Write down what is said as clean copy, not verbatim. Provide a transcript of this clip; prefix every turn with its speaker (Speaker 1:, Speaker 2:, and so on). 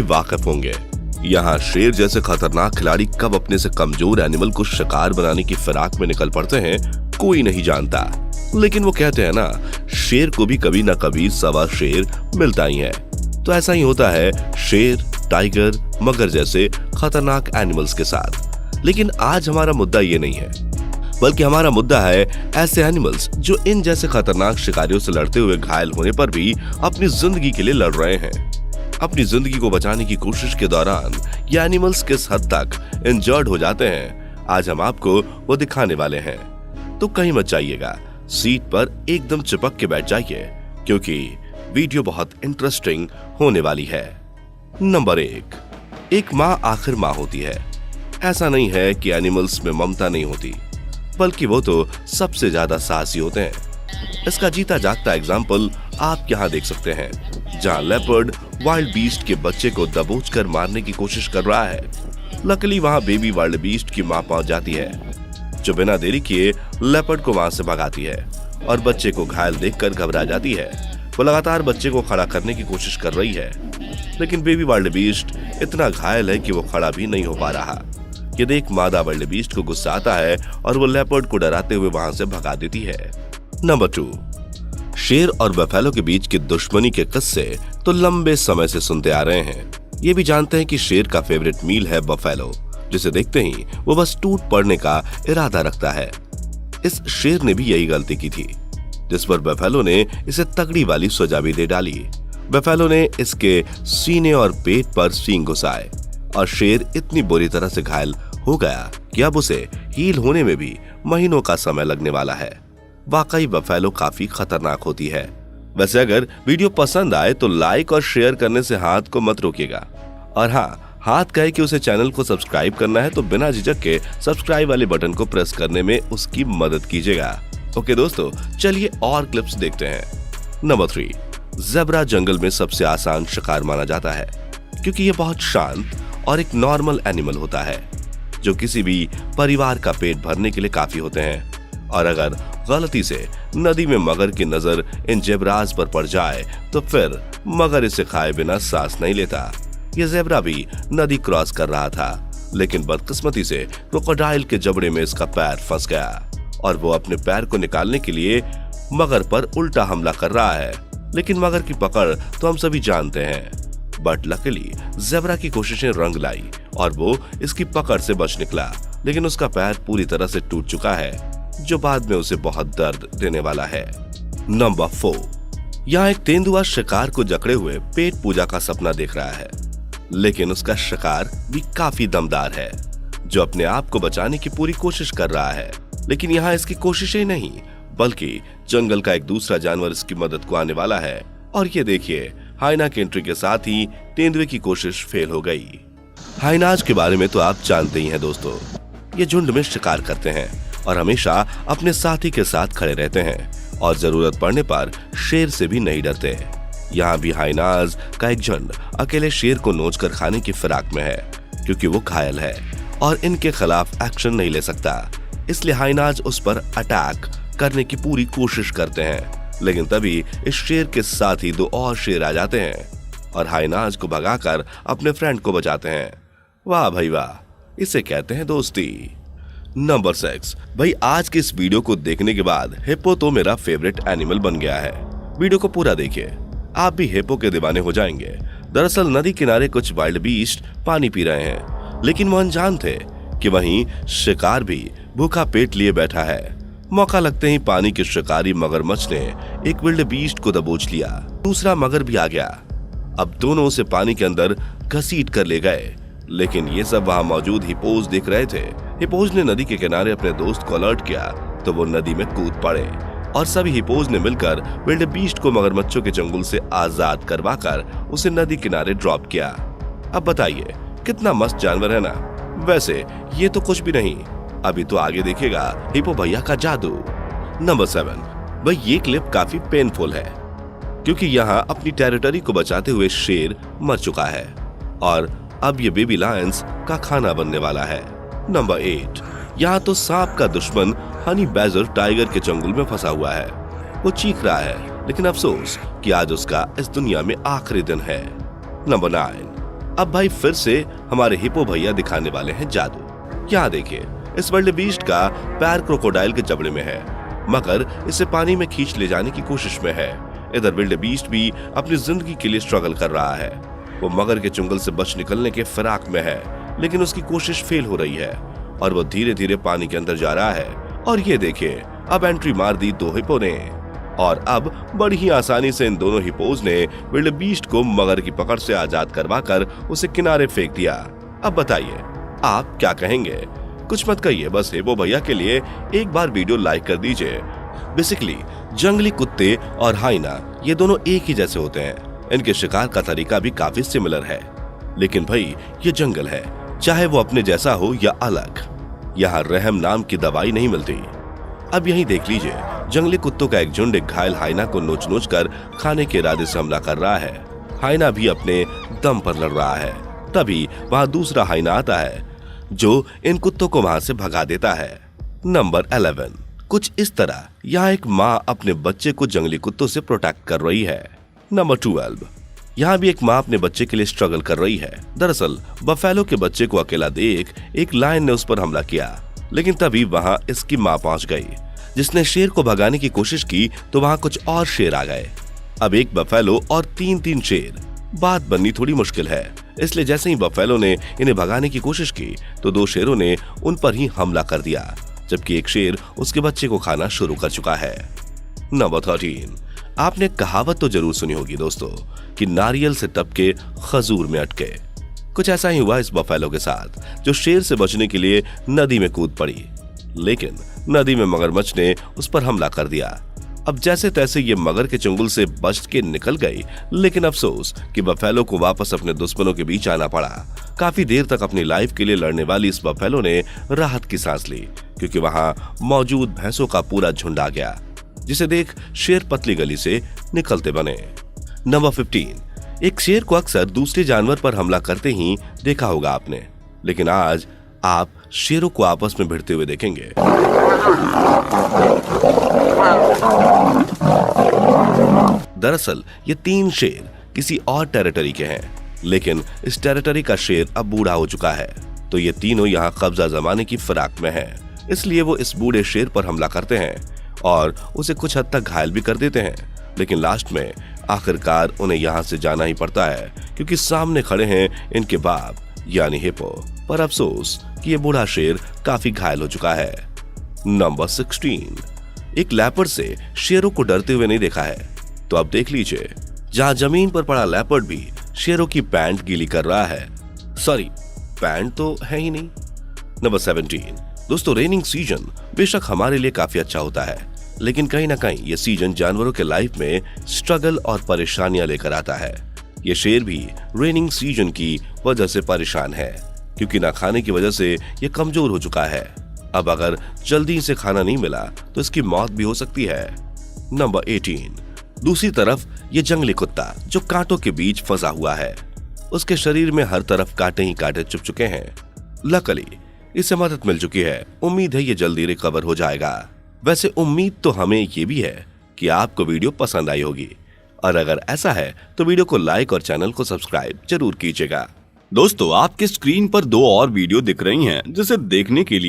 Speaker 1: वाकिफ होंगे। यहाँ शेर जैसे खतरनाक खिलाड़ी कब अपने से कमजोर एनिमल को शिकार बनाने की फिराक में निकल पड़ते हैं कोई नहीं जानता, लेकिन वो कहते हैं ना, शेर को भी कभी ना कभी सवा शेर मिलता ही है। तो ऐसा ही होता है शेर, टाइगर, मगर जैसे खतरनाक एनिमल्स के साथ। लेकिन आज हमारा मुद्दा ये नहीं है, बल्कि हमारा मुद्दा है ऐसे एनिमल्स जो इन जैसे खतरनाक शिकारियों से लड़ते हुए घायल होने पर भी अपनी जिंदगी के लिए लड़ रहे हैं। अपनी जिंदगी को बचाने की कोशिश के दौरान ये एनिमल्स किस हद तक इंजर्ड हो जाते हैं, आज हम आपको वो दिखाने वाले हैं। तो कहीं मत जाइएगा, सीट पर एकदम चिपक के बैठ जाइए, क्योंकि वीडियो बहुत इंटरेस्टिंग होने वाली है। नंबर 1, एक माँ आखिर माँ होती है। ऐसा नहीं है कि एनिमल्स में ममता नहीं होती, बल्कि वो तो सबसे ज्यादा साहसी होते हैं। इसका जीता जागता एग्जाम्पल आप यहाँ देख सकते हैं, जहाँ लेपर्ड वाइल्ड बीस्ट के बच्चे को दबोच कर मारने की कोशिश कर रहा है। लकीली वहाँ बेबी वाइल्ड बीस्ट की माँ पहुंच जाती है, जो बिना देरी किए लेपर्ड को वहां से भगाती है और बच्चे को घायल देखकर घबरा जाती है। वो लगातार बच्चे को खड़ा करने की कोशिश कर रही है, लेकिन बेबी वाइल्ड बीस्ट इतना घायल है कि वो खड़ा भी नहीं हो पा रहा। ये देख मादा वाइल्ड बीस्ट को गुस्सा आता है और वो लेपर्ड को डराते हुए वहां से भगा देती है। नंबर 2, शेर और बफेलो के बीच की दुश्मनी के किस्से तो लंबे समय से सुनते आ रहे हैं। ये भी जानते हैं कि शेर का फेवरेट मील है बफेलो, जिसे देखते ही वो बस टूट पड़ने का इरादा रखता है। इस शेर ने भी यही गलती की थी, जिस पर बफेलो ने इसे तगड़ी वाली सजा भी दे डाली। बफेलो ने इसके सीने और पेट पर सींग घुसाए और शेर इतनी बुरी तरह से घायल हो गया कि अब उसे हील होने में भी महीनों का समय लगने वाला है। वाकई बफेलो काफी खतरनाक होती है। वैसे अगर वीडियो पसंद आए तो लाइक और शेयर करने से हाथ को मत रोकिएगा, और हाँ, हाथ कहे कि उसे चैनल को सब्सक्राइब करना है तो बिना झिझक के सब्सक्राइब वाले बटन को प्रेस करने में उसकी मदद कीजिएगा। ओके दोस्तों, चलिए और क्लिप्स देखते हैं। नंबर 3, ज़ेब्रा जंगल में सबसे आसान शिकार माना जाता है, क्योंकि ये बहुत शांत और एक नॉर्मल एनिमल होता है, जो किसी भी परिवार का पेट भरने के लिए काफी होते हैं। और अगर गलती से नदी में मगर की नजर इन जेब्राज पर पड़ जाए तो फिर मगर इसे खाए बिना सांस नहीं लेता। ये ज़ेब्रा भी नदी क्रॉस कर रहा था, लेकिन बदकिस्मती से क्रोकोडाइल के जबड़े में इसका पैर फंस गया और वो अपने पैर को निकालने के लिए मगर पर उल्टा हमला कर रहा है। लेकिन मगर की पकड़ तो हम सभी जानते हैं, बट लकीली ज़ेब्रा की कोशिशें रंग लाई और वो इसकी पकड़ से बच निकला, लेकिन उसका पैर पूरी तरह से टूट चुका है, जो बाद में उसे बहुत दर्द देने वाला है। नंबर 4, यहाँ एक तेंदुआ शिकार को जकड़े हुए पेट पूजा का सपना देख रहा है, लेकिन उसका शिकार भी काफी दमदार है, जो अपने आप को बचाने की पूरी कोशिश कर रहा है। लेकिन यहाँ इसकी कोशिशें नहीं, बल्कि जंगल का एक दूसरा जानवर इसकी मदद को आने वाला है। और ये देखिए, हाइना की एंट्री के साथ ही तेंदुए की कोशिश फेल हो गई। हाइनाज के बारे में तो आप जानते ही हैं दोस्तों, ये झुंड में शिकार करते हैं और हमेशा अपने साथी के साथ खड़े रहते हैं और जरूरत पड़ने पर शेर से भी नहीं डरते। यहाँ भी हाइनाज का एक झुंड अकेले शेर को नोचकर खाने की फिराक में है, क्योंकि वो घायल है और इनके खिलाफ एक्शन नहीं ले सकता। इसलिए हाइनाज उस पर अटैक करने की पूरी कोशिश करते हैं, लेकिन तभी इस शेर के साथ ही 2 और शेर आ जाते हैं और हाइनाज को भगाकर अपने फ्रेंड को बचाते हैं। वाह भाई वाह, इसे कहते हैं दोस्ती। नंबर 6, भाई आज के इस वीडियो को देखने के बाद हिप्पो तो मेरा फेवरेट एनिमल बन गया है। वीडियो को पूरा देखिए, आप भी हिप्पो के दीवाने हो जाएंगे। दरअसल नदी किनारे कुछ वाइल्ड बीस्ट पानी पी रहे हैं, लेकिन वो अनजान थे कि वहीं शिकार भी भूखा पेट लिए बैठा है। मौका लगते ही पानी के शिकारी मगरमच्छ ने एक विल्ड बीस्ट को दबोच लिया। दूसरा मगर भी आ गया। अब दोनों उसे पानी के अंदर घसीट कर ले गए, लेकिन ये सब वहां मौजूद हिप्पोज देख रहे थे। हिप्पोज ने नदी के किनारे अपने दोस्त को अलर्ट किया तो वो नदी में कूद पड़े और सभी हिप्पोज ने मिलकर विल्ड बीस्ट को मगरमच्छों के चंगुल से आजाद करवाकर उसे नदी किनारे ड्रॉप किया। अब बताइए, कितना मस्त जानवर है ना। वैसे ये तो कुछ भी नहीं, अभी तो आगे देखेगा हिप्पो भैया का जादू। नंबर 7, भाई ये क्लिप काफी पेनफुल है, क्योंकि यहाँ अपनी टेरिटरी को बचाते हुए शेर मर चुका है और अब ये बेबी लायंस का खाना बनने वाला है। नंबर 8, यहाँ तो सांप का दुश्मन हनी बैजर टाइगर के चंगुल में फंसा हुआ है। वो चीख रहा है, लेकिन अफसोस कि आज उसका इस दुनिया में आखिरी दिन है। नंबर 9, अब भाई फिर से हमारे हिप्पो भैया दिखाने वाले हैं जादू। यहाँ देखिए, इस विल्डेबीस्ट का पैर क्रोकोडाइल के जबड़े में है, मगर इसे पानी में खींच ले जाने की कोशिश में है। इधर विल्डेबीस्ट भी अपनी जिंदगी के लिए स्ट्रगल कर रहा है। वो मगर के चुंगल से बच निकलने के फिराक में है, लेकिन उसकी कोशिश फेल हो रही है और वो धीरे धीरे पानी के अंदर जा रहा है। और ये देखिए, अब एंट्री मार दी दो हिप्पो ने और अब बड़ी ही आसानी से इन दोनों हिप्पोज ने विल्डेबीस्ट को मगर की पकड़ से आजाद करवाकर उसे किनारे फेंक दिया। अब बताइए आप क्या कहेंगे? कुछ मत कहिए, बस हिप्पो भैया के लिए एक बार वीडियो लाइक कर दीजिए। बेसिकली जंगली कुत्ते और हाइना ये दोनों एक ही जैसे होते हैं। इनके शिकार का तरीका भी काफी सिमिलर है, लेकिन भाई ये जंगल है, चाहे वो अपने जैसा हो या अलग, यहाँ रहम नाम की दवाई नहीं मिलती। अब यही देख लीजिए, जंगली कुत्तों का एक झुंड एक घायल हाइना को नोच नोच कर खाने के इरादे से हमला कर रहा है। हाइना भी अपने दम पर लड़ रहा है। तभी वहाँ दूसरा हाइना आता है जो इन कुत्तों को वहां से भगा देता है। नंबर 11, कुछ इस तरह यहाँ एक माँ अपने बच्चे को जंगली कुत्तों से प्रोटेक्ट कर रही है। नंबर 12, यहाँ भी एक माँ अपने बच्चे के लिए स्ट्रगल कर रही है। दरअसल बफेलो के बच्चे को अकेला देख एक लायन ने उस पर हमला किया, लेकिन तभी वहाँ इसकी माँ पहुंच गई, जिसने शेर को भगाने की कोशिश की तो वहाँ कुछ और शेर आ गए। अब एक बफेलो और तीन शेर, बात बननी थोड़ी मुश्किल है। इसलिए जैसे ही बफेलो ने इन्हें भगाने की कोशिश की तो दो शेरों ने उन पर ही हमला कर दिया, जबकि एक शेर उसके बच्चे को खाना शुरू कर चुका है। नंबर 13, आपने कहावत तो जरूर सुनी होगी दोस्तों कि नारियल से टपके खजूर में अटके। कुछ ऐसा ही हुआ इस बफेलो के साथ, जो शेर से बचने के लिए नदी में कूद पड़ी, लेकिन नदी में मगरमच्छ ने उस पर हमला कर दिया। अब जैसे तैसे ये मगर के चंगुल से बच के निकल गई, लेकिन अफसोस कि बफेलो को वापस अपने दुश्मनों के बीच आना पड़ा। काफी देर तक अपनी लाइफ के लिए लड़ने वाली इस बफेलो ने राहत की सांस ली, क्योंकि वहां मौजूद भैंसों का पूरा झुंड आ गया, जिसे देख शेर पतली गली से निकलते बने। नंबर 15, एक शेर को अक्सर दूसरे जानवर पर हमला करते ही देखा होगा आपने, लेकिन आज आप शेरों को आपस में भिड़ते हुए देखेंगे। दरअसल ये तीन शेर किसी और टेरिटरी के हैं, लेकिन इस टेरिटरी का शेर अब बूढ़ा हो चुका है, तो ये तीनों यहाँ कब्जा जमाने की फिराक में हैं। इसलिए वो इस बूढ़े शेर पर हमला करते हैं और उसे कुछ हद तक घायल भी कर देते हैं, लेकिन लास्ट में आखिरकार उन्हें यहाँ से जाना ही पड़ता है, क्योंकि सामने खड़े हैं इनके बाप यानी हिप्पो। पर अफसोस कि ये बूढ़ा शेर काफी घायल हो चुका है। नंबर 16, एक लेपर्ड से शेरों को डरते हुए नहीं देखा है, तो अब देख लीजिए, जहां जमीन पर पड़ा लेपर्ड भी शेरों की पैंट गीली कर रहा है। सॉरी, पैंट तो है ही नहीं। नंबर 17, दोस्तों रेनिंग सीजन बेशक हमारे लिए काफी अच्छा होता है, लेकिन कहीं ना कहीं ये सीजन जानवरों के लाइफ में स्ट्रगल और परेशानियां लेकर आता है। ये शेर भी रेनिंग सीजन की वजह से परेशान है, क्योंकि ना खाने की वजह से ये कमजोर हो चुका है। अब अगर जल्दी से खाना नहीं मिला तो इसकी मौत भी हो सकती है। नंबर 18, दूसरी तरफ ये जंगली कुत्ता जो कांटों के बीच फंसा हुआ है, उसके शरीर में हर तरफ कांटे ही कांटे चुभ चुके हैं। लकीली इसे मदद मिल चुकी है, उम्मीद है ये जल्दी रिकवर हो जाएगा। वैसे उम्मीद तो हमें ये भी है कि आपको वीडियो पसंद आई होगी, और अगर ऐसा है तो वीडियो को लाइक और चैनल को सब्सक्राइब जरूर कीजिएगा।
Speaker 2: दोस्तों आपके स्क्रीन पर 2 और वीडियो दिख रही हैं, जिसे देखने के लिए